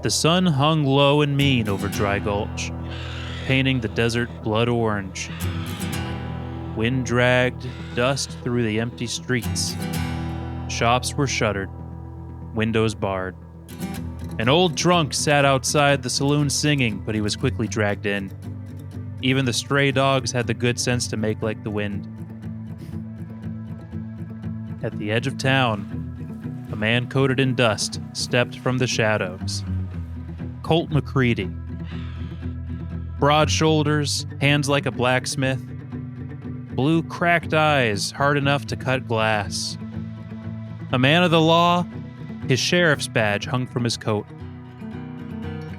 The sun hung low and mean over Dry Gulch, painting the desert blood orange. Wind dragged dust through the empty streets. Shops were shuttered, windows barred. An old drunk sat outside the saloon singing, but he was quickly dragged in. Even the stray dogs had the good sense to make like the wind. At the edge of town, a man coated in dust stepped from the shadows. Colt McCready. Broad shoulders, hands like a blacksmith. Blue cracked eyes, hard enough to cut glass. A man of the law, his sheriff's badge hung from his coat.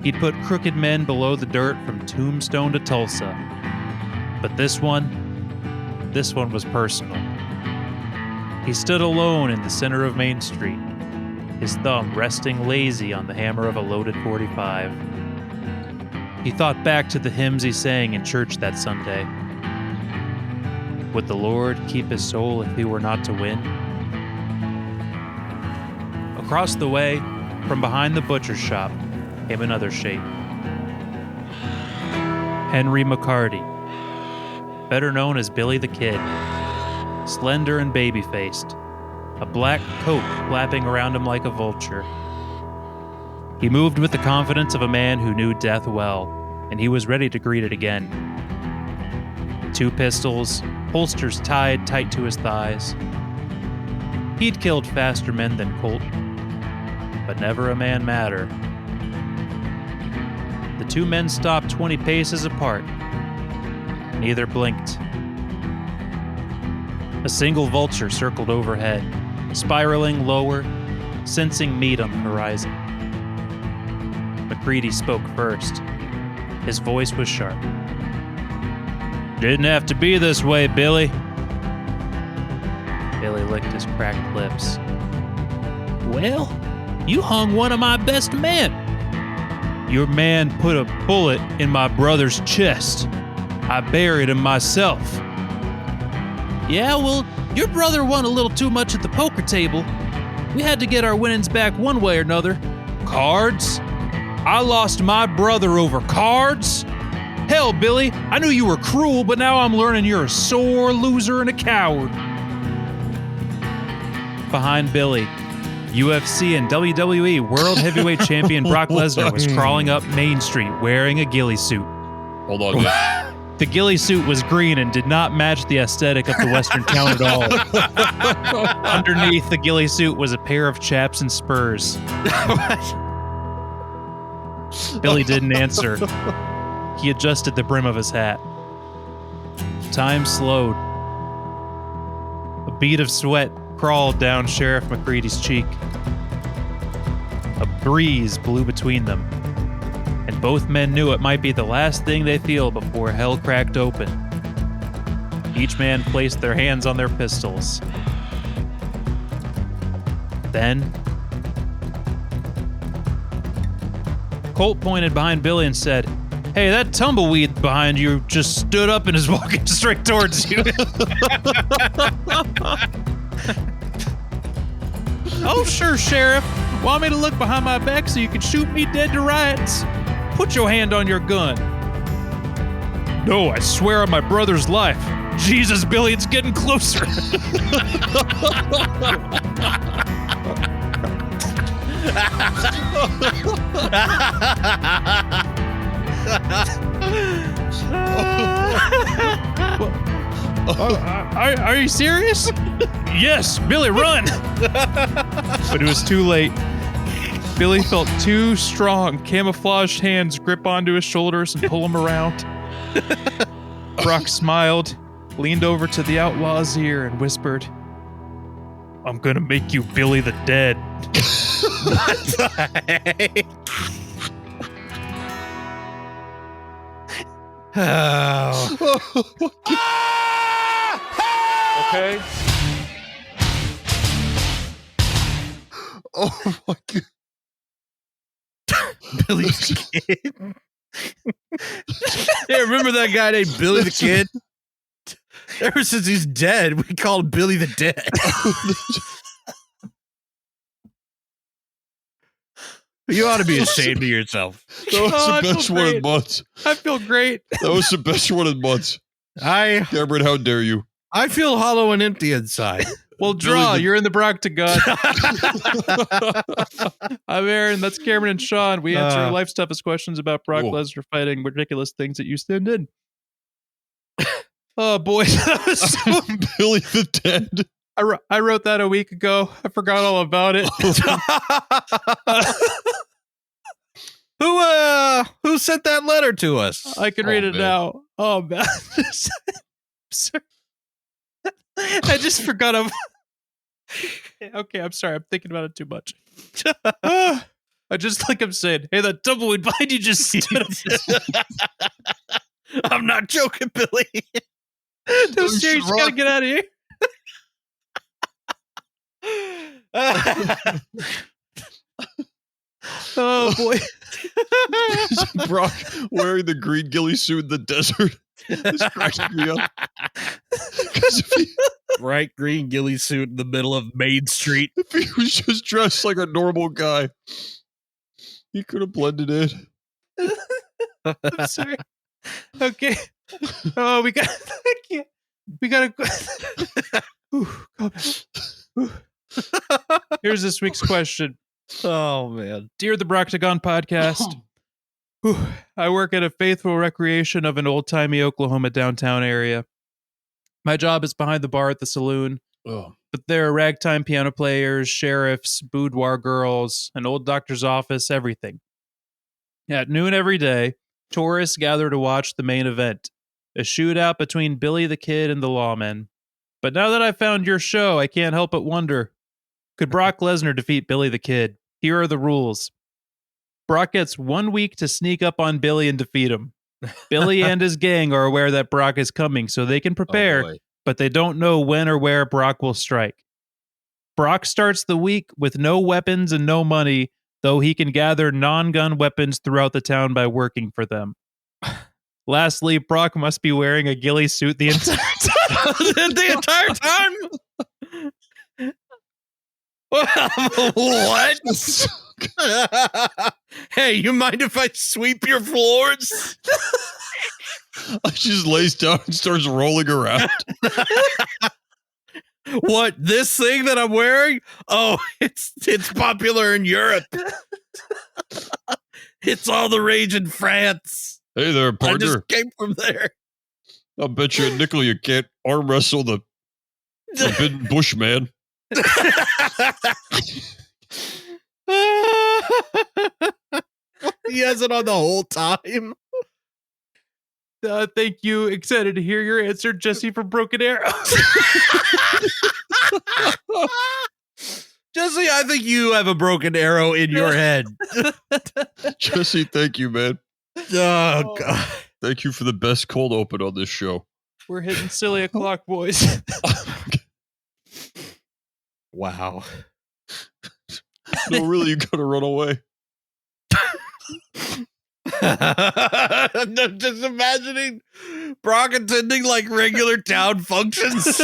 He'd put crooked men below the dirt from Tombstone to Tulsa. But this one was personal. He stood alone in the center of Main Street, his thumb resting lazy on the hammer of a loaded .45. He thought back to the hymns he sang in church that Sunday. Would the Lord keep his soul if he were not to win? Across the way, from behind the butcher's shop, came another shape. Henry McCarty, better known as Billy the Kid. Slender and baby-faced, a black coat flapping around him like a vulture. He moved with the confidence of a man who knew death well, and he was ready to greet it again. 2 pistols, holsters tied tight to his thighs. He'd killed faster men than Colt, but never a man madder. The 2 men stopped 20 paces apart. Neither blinked. A single vulture circled overhead, spiraling lower, sensing meat on the horizon. McCready spoke first. His voice was sharp. "Didn't have to be this way, Billy." Billy licked his cracked lips. "Well, you hung one of my best men." "Your man put a bullet in my brother's chest. I buried him myself." "Yeah, well, your brother won a little too much at the poker table. We had to get our winnings back one way or another." "Cards? I lost my brother over cards? Hell, Billy, I knew you were cruel, but now I'm learning you're a sore loser and a coward." Behind Billy, UFC and WWE World Heavyweight Champion Brock Lesnar was crawling up Main Street wearing a ghillie suit. Hold on, dude. The ghillie suit was green and did not match the aesthetic of the Western town at all. Underneath the ghillie suit was a pair of chaps and spurs. Billy didn't answer. He adjusted the brim of his hat. Time slowed. A bead of sweat crawled down Sheriff McCready's cheek. A breeze blew between them, and both men knew it might be the last thing they feel before hell cracked open. Each man placed their hands on their pistols. Then, Colt pointed behind Billy and said, "Hey, that tumbleweed behind you just stood up and is walking straight towards you." "Oh, sure, Sheriff. Want me to look behind my back so you can shoot me dead to rights? Put your hand on your gun." "No, I swear on my brother's life." "Jesus, Billy, it's getting closer." Are you serious? "Yes, Billy, run!" But it was too late. Billy felt 2 strong, camouflaged hands grip onto his shoulders and pull him around. Brock smiled, leaned over to the outlaw's ear, and whispered, "I'm gonna make you Billy the Dead." What the heck? Oh. Okay. Oh my god. Billy the Kid. Yeah, remember that guy named Billy the Kid? Ever since he's dead, we call him Billy the Dead. You ought to be ashamed of yourself. That was I the feel best one in great. months. I feel great. That was the best one in months. Cameron, how dare you? I feel hollow and empty inside. Well, draw. You're in the Broctagon. Oh, I'm Aaron. That's Cameron and Sean. We answer Uh, life's toughest questions about Brock Whoa. Lesnar fighting ridiculous things that you send in. Oh, boy. That was so Billy the Dead. I wrote that a week ago. I forgot all about it. Who sent that letter to us? I can read it man. now. Oh, man. Sorry. I just forgot. Okay, I'm sorry. I'm thinking about it too much. I just like I'm saying, hey, that tumbleweed behind you just stood up. I'm not joking, Billy. No, serious, you gotta get out of here. Oh boy. Brock wearing the green ghillie suit in the desert. This cracks me up. 'Cause Bright green ghillie suit in the middle of Main Street. if he was just dressed like a normal guy, he could have blended in. I'm sorry. Okay. Oh, we got. I can't. We gotta. Ooh, go back. Ooh. Here's this week's question. Oh man. Dear the Broctagon podcast, whew, I work at a faithful recreation of an old-timey Oklahoma downtown area. My job is behind the bar at the saloon, Oh, but there are ragtime piano players, sheriffs, boudoir girls, an old doctor's office, everything. At noon every day, tourists gather to watch the main event, a shootout between Billy the Kid and the lawmen. But now that I found your show, I can't help but wonder, could Brock Lesnar defeat Billy the Kid? Here are the rules. Brock gets 1 week to sneak up on Billy and defeat him. Billy and his gang are aware that Brock is coming, so they can prepare, boy. but they don't know when or where Brock will strike. Brock starts the week with no weapons and no money, though he can gather non-gun weapons throughout the town by working for them. Lastly, Brock must be wearing a ghillie suit the entire time. The entire time? What? Hey, you mind if I sweep your floors? he just lays down and starts rolling around. What, this thing that I'm wearing? Oh, it's popular in Europe. It's all the rage in France. Hey there, I partner. just came from there. I'll bet you a nickel you can't arm wrestle the forbidden bushman. He has it on the whole time. Thank you. Excited to hear your answer, Jesse from Broken Arrow. Jesse, I think you have a broken arrow in your head. Jesse, thank you, man. Oh, God. Thank you for the best cold open on this show. We're hitting silly o'clock, boys. Wow. No, really, you gotta run away. I'm just imagining Brock attending like regular town functions.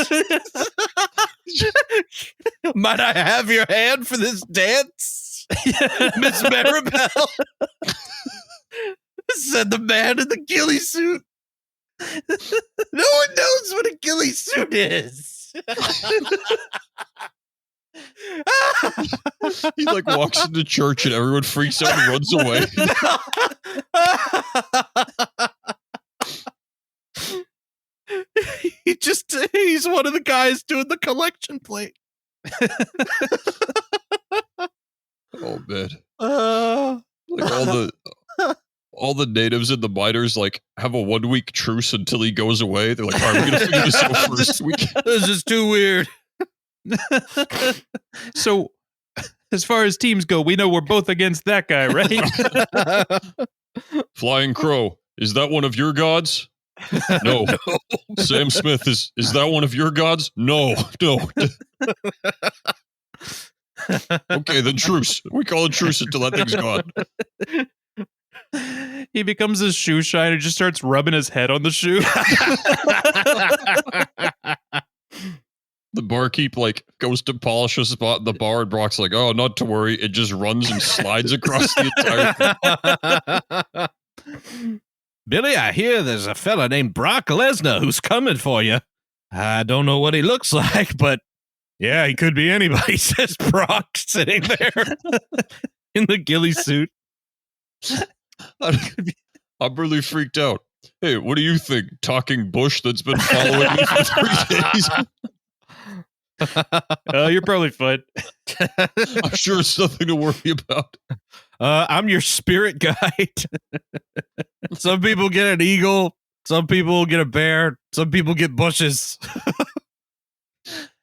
Might I have your hand for this dance, Miss Maribel? Said the man in the ghillie suit. No one knows what a ghillie suit is. He like walks into church and everyone freaks out and runs away. He's one of the guys doing the collection plate. Oh man. Uh, Like all the natives and the miners like have a 1 week truce until he goes away. They're like, all right, we're gonna figure this out first. This is too weird. So, as far as teams go, we know we're both against that guy, right? Flying Crow, is that one of your gods? No. Sam Smith, is that one of your gods? No. Okay, then truce. We call it truce until that thing's gone. He becomes a shoe shine and just starts rubbing his head on the shoe. The barkeep like goes to polish a spot in the bar, and Brock's like, "Oh, not to worry." It just runs and slides across the entire thing. Billy, I hear there's a fella named Brock Lesnar who's coming for you. I don't know what he looks like, but yeah, he could be anybody, says Brock, sitting there in the ghillie suit. I'm really freaked out. Hey, what do you think? Talking bush that's been following me for 3 days? You're probably fine. I'm sure it's nothing to worry about. I'm your spirit guide. Some people get an eagle. Some people get a bear. Some people get bushes.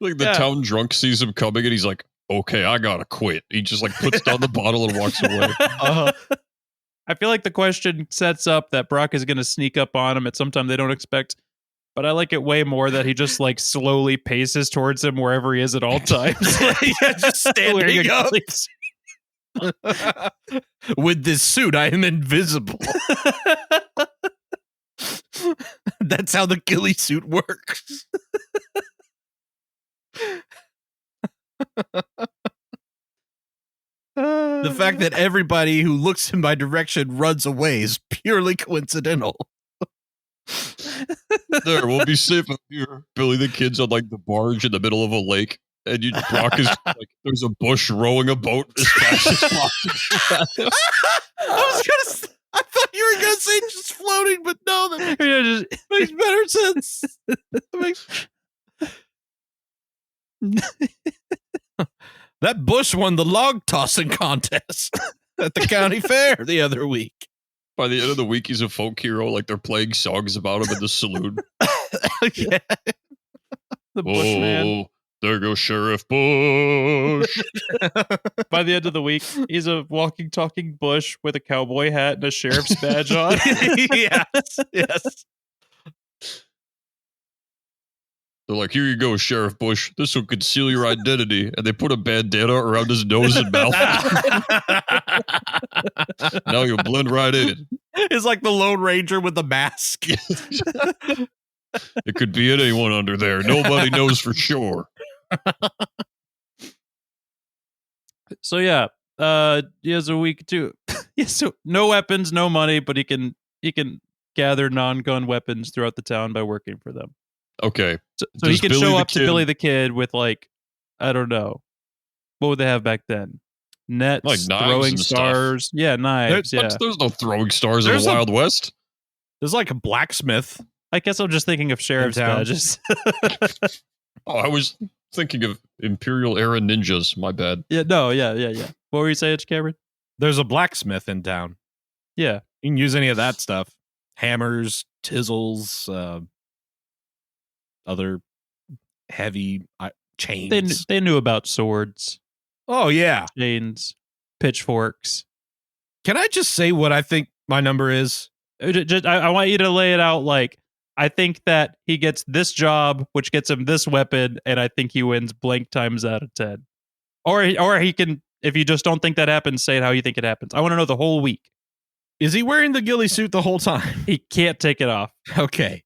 Like the town drunk sees him coming and he's like, "Okay, I gotta quit." He just like puts down the bottle and walks away. I feel like the question sets up that Brock is going to sneak up on him at some time they don't expect. But I like it way more that he just like slowly paces towards him wherever he is at all times. Just standing up. With this suit, I am invisible. That's how the ghillie suit works. The fact that everybody who looks in my direction runs away is purely coincidental. There, we'll be safe up here. Billy the Kid's on like the barge in the middle of a lake, and Brock is like, there's a bush rowing a boat as fast as possible. I thought you were gonna say just floating, but no, that makes better sense. That bush won the log tossing contest at the county fair the other week. By the end of the week, he's a folk hero. Like they're playing songs about him in the saloon. Yeah. The Bushman. Oh, there goes Sheriff Bush. By the end of the week, he's a walking, talking bush with a cowboy hat and a sheriff's badge on. Yes. They're like, "Here you go, Sheriff Bush. This will conceal your identity." And they put a bandana around his nose and mouth. Now you'll blend right in. It's like the Lone Ranger with the mask. It could be anyone under there. Nobody knows for sure. So yeah, he has a week too. So no weapons, no money, but he can gather non-gun weapons throughout the town by working for them. Okay. So he can show up to Billy the Kid with like, I don't know, what would they have back then? Nets, like knives throwing and stars. Stuff. Yeah, knives. There's no throwing stars in the Wild West. There's like a blacksmith. I guess I'm just thinking of sheriff's badges. Oh, I was thinking of Imperial era ninjas. My bad. Yeah. What were you saying, Cameron? There's a blacksmith in town. Yeah. You can use any of that stuff. Hammers, chisels, other heavy chains. They knew about swords. Oh, yeah. Chains, pitchforks. Can I just say what I think my number is? I want you to lay it out like, I think that he gets this job, which gets him this weapon, and I think he wins blank times out of 10. Or he can, if you just don't think that happens, say it how you think it happens. I want to know the whole week. Is he wearing the ghillie suit the whole time? He can't take it off. Okay.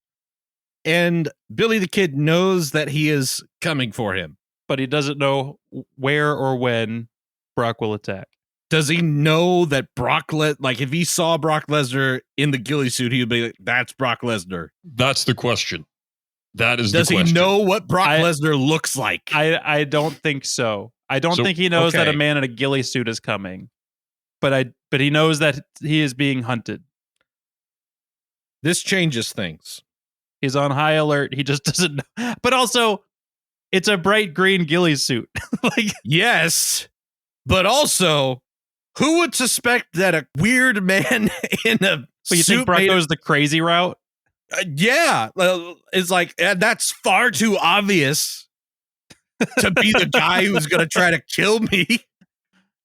And Billy the Kid knows that he is coming for him. But he doesn't know where or when Brock will attack. Does he know that if he saw Brock Lesnar in the ghillie suit, he would be like, that's Brock Lesnar? That's the question. That is Does the question. Does he know what Brock Lesnar looks like? I don't think so. I don't think he knows that a man in a ghillie suit is coming. But he knows that he is being hunted. This changes things. He's on high alert. He just doesn't know. But also, it's a bright green ghillie suit. Yes, but also, who would suspect that a weird man in a But you think Brock goes the crazy route? Yeah. It's like, that's far too obvious to be the guy who's going to try to kill me.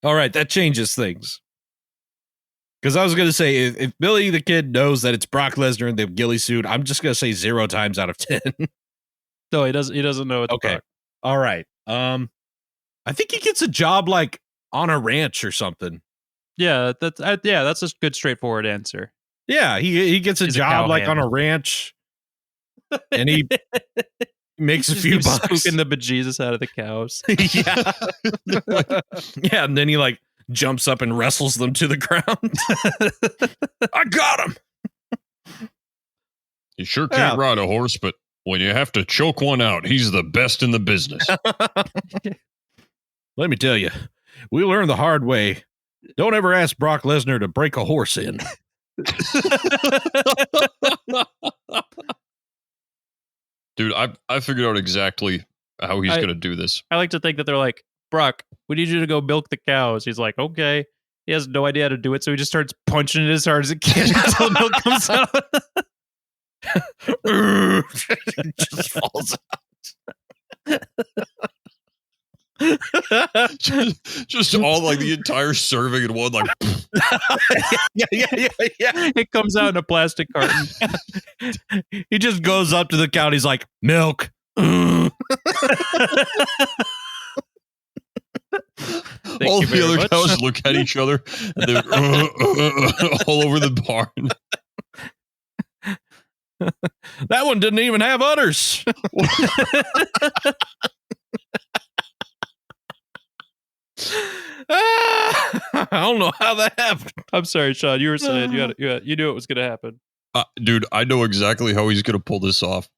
All right, that changes things. Because I was going to say, if Billy the Kid knows that it's Brock Lesnar in the ghillie suit, I'm just going to say 0 times out of 10. No, he doesn't know it's okay. Brock. All right. I think he gets a job like on a ranch or something. Yeah, that's a good straightforward answer. Yeah, he gets a job like on a ranch, and he makes a Just few keeps bucks. spooking the bejesus out of the cows. Yeah. Yeah, and then he like jumps up and wrestles them to the ground. I got him. You sure can't Yeah. ride a horse, but when you have to choke one out, he's the best in the business. Let me tell you, we learned the hard way. Don't ever ask Brock Lesnar to break a horse in. Dude, I figured out exactly how he's going to do this. I like to think that they're like, Brock, we need you to go milk the cows. He's like, okay. He has no idea how to do it, so he just starts punching it as hard as he can until the milk comes out. It just falls out. just all like the entire serving in one, like. Yeah. It comes out in a plastic carton. He just goes up to the cow. And he's like, milk. All you the very other much. cows look at each other and they're all over the barn. That one didn't even have udders. I don't know how that happened. I'm sorry, Sean. You were saying you knew it was going to happen. Dude, I know exactly how he's going to pull this off.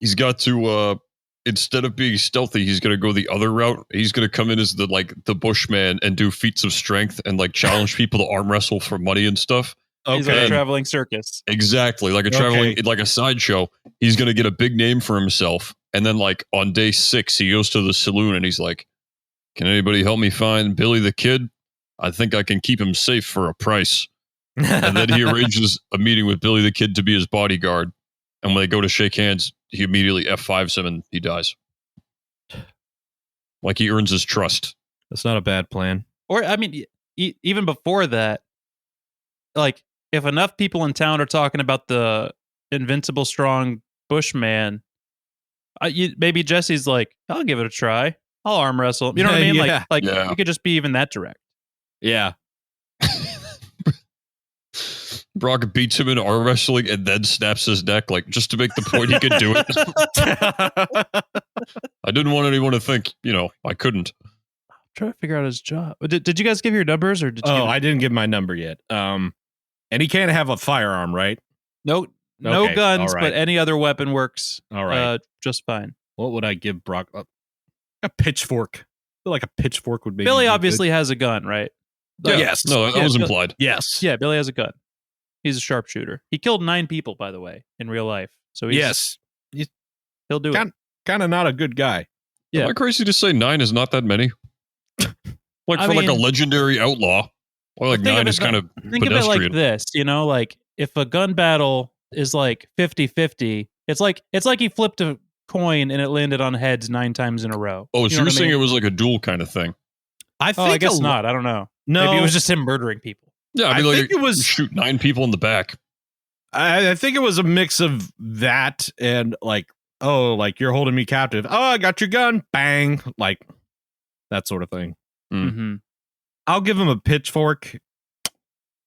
He's got to, instead of being stealthy, he's going to go the other route. He's going to come in as the Bushman and do feats of strength and like challenge people to arm wrestle for money and stuff. He's like a traveling circus. Exactly. Like a traveling, like a sideshow. He's going to get a big name for himself. And then like on day 6, he goes to the saloon and he's like, can anybody help me find Billy the Kid? I think I can keep him safe for a price. And then he arranges a meeting with Billy the Kid to be his bodyguard. And when they go to shake hands, he immediately F5s him and he dies. Like he earns his trust. That's not a bad plan. Or, I mean, even before that, like, if enough people in town are talking about the invincible strong Bushman, maybe Jesse's like, I'll give it a try. I'll arm wrestle. You know what I mean? Yeah. Like Yeah. you could just be even that direct. Yeah. Brock beats him in arm wrestling and then snaps his neck, like just to make the point he could do it. I didn't want anyone to think, I couldn't. I'm trying to figure out his job. Did you guys give your numbers or did you? I didn't give my number yet. And he can't have a firearm, right? No Okay, guns, all right. but any other weapon works. All right. Just fine. What would I give Brock? A pitchfork. I feel like a pitchfork would be. Billy obviously has a gun, right? Yeah. Yes. No, that was implied. Yes. Yeah, Billy has a gun. He's a sharpshooter. He killed 9 people, by the way, in real life. So he'll do it. Kind of not a good guy. Yeah. Am I crazy to say 9 is not that many? Like I for like a mean- legendary outlaw. Or like Think of 9 it is kind of Think of it pedestrian. like this, like if a gun battle is like 50-50, it's like he flipped a coin and it landed on heads 9 times in a row. Oh, so You know you're what I saying mean? it was like a duel kind of thing? I think I guess not. I don't know. No, Maybe it was just him murdering people. Yeah, I like think it was- shoot 9 people in the back. I think it was a mix of that and like, like you're holding me captive. Oh, I got your gun. Bang. Like that sort of thing. Mm-hmm. I'll give him a pitchfork.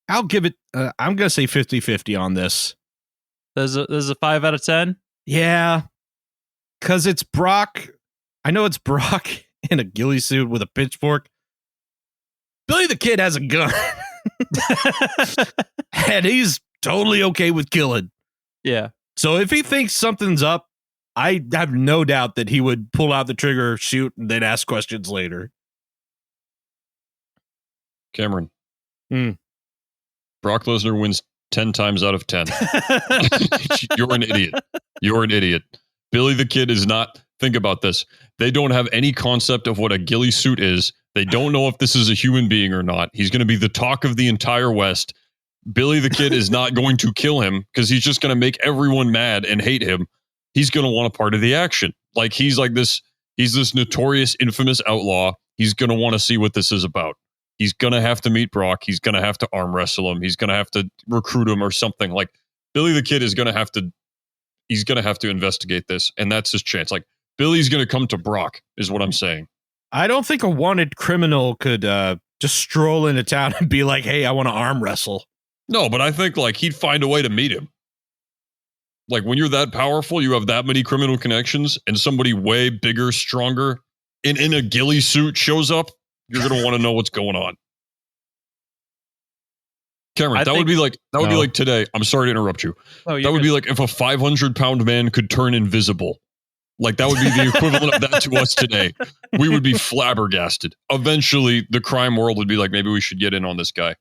I'll give it, I'm going to say 50-50 on this. There's a 5 out of 10. Yeah. Because it's Brock. I know it's Brock in a ghillie suit with a pitchfork. Billy the Kid has a gun. And he's totally okay with killing. Yeah. So if he thinks something's up, I have no doubt that he would pull out the trigger, shoot, and then ask questions later. Cameron. Hmm. Brock Lesnar wins 10 times out of 10. You're an idiot. You're an idiot. Billy the Kid is not. Think about this. They don't have any concept of what a ghillie suit is. They don't know if this is a human being or not. He's going to be the talk of the entire West. Billy the Kid is not going to kill him because he's just going to make everyone mad and hate him. He's going to want a part of the action. Like he's this notorious, infamous outlaw. He's going to want to see what this is about. He's going to have to meet Brock. He's going to have to arm wrestle him. He's going to have to recruit him or something. Like Billy the Kid is going to have to investigate this. And that's his chance. Like Billy's going to come to Brock is what I'm saying. I don't think a wanted criminal could just stroll into town and be like, hey, I want to arm wrestle. No, but I think like he'd find a way to meet him. Like when you're that powerful, you have that many criminal connections, and somebody way bigger, stronger, in a ghillie suit shows up, you're gonna want to know what's going on. Cameron, that would be like today. I'm sorry to interrupt you. Oh, that would be like if a 500-pound man could turn invisible. Like that would be the equivalent of that to us today. We would be flabbergasted. Eventually, the crime world would be like, maybe we should get in on this guy.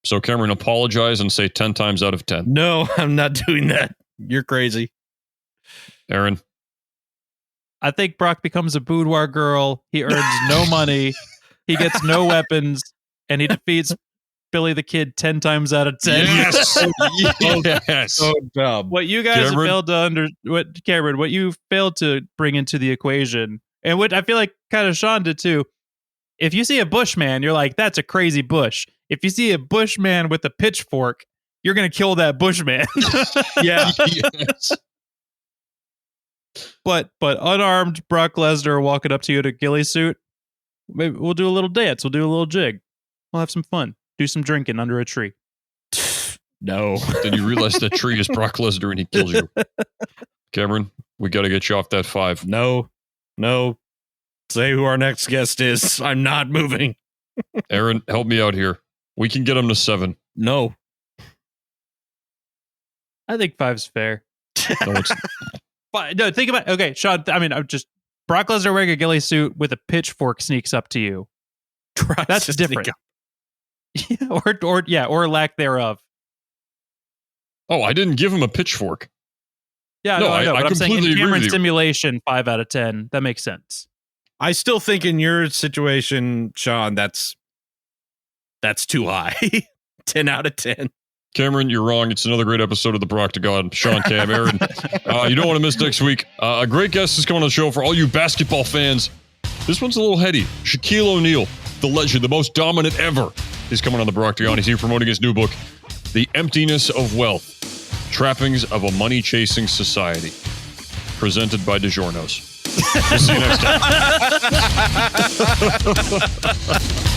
So, Cameron, apologize and say 10 times out of 10. No, I'm not doing that. You're crazy. Aaron. I think Brock becomes a boudoir girl. He earns no money. He gets no weapons, and he defeats Billy the Kid 10 times out of 10. Yes. Yes. So dumb. What you guys Cameron? failed to what you failed to bring into the equation, and what I feel like kind of Sean did too. If you see a bushman, you're like, that's a crazy bush. If you see a bushman with a pitchfork, you're gonna kill that bushman. Yeah. Yes. But unarmed Brock Lesnar walking up to you in a ghillie suit, maybe we'll do a little dance. We'll do a little jig. We'll have some fun. Do some drinking under a tree. No. Then you realize that tree is Brock Lesnar and he kills you. Cameron, we got to get you off that 5. No. Say who our next guest is. I'm not moving. Aaron, help me out here. We can get him to 7. No. I think 5's fair. No, it's, But no, think about okay, Sean. I mean, I'm just Brock Lesnar wearing a ghillie suit with a pitchfork sneaks up to you. That's different. or lack thereof. oh, I didn't give him a pitchfork. Yeah, No, no, I know. I But I'm saying completely in agree with Cameron's you. simulation, 5 out of 10. That makes sense. I still think in your situation, Sean, that's too high. 10 out of 10. Cameron, you're wrong. It's another great episode of the Brock to God. Sean, Cam, Aaron. You don't want to miss next week. A great guest is coming on the show for all you basketball fans. This one's a little heady. Shaquille O'Neal, the legend, the most dominant ever, is coming on the Brock to God. He's here promoting his new book, The Emptiness of Wealth, Trappings of a Money-Chasing Society, presented by DiGiorno's. We'll see you next time.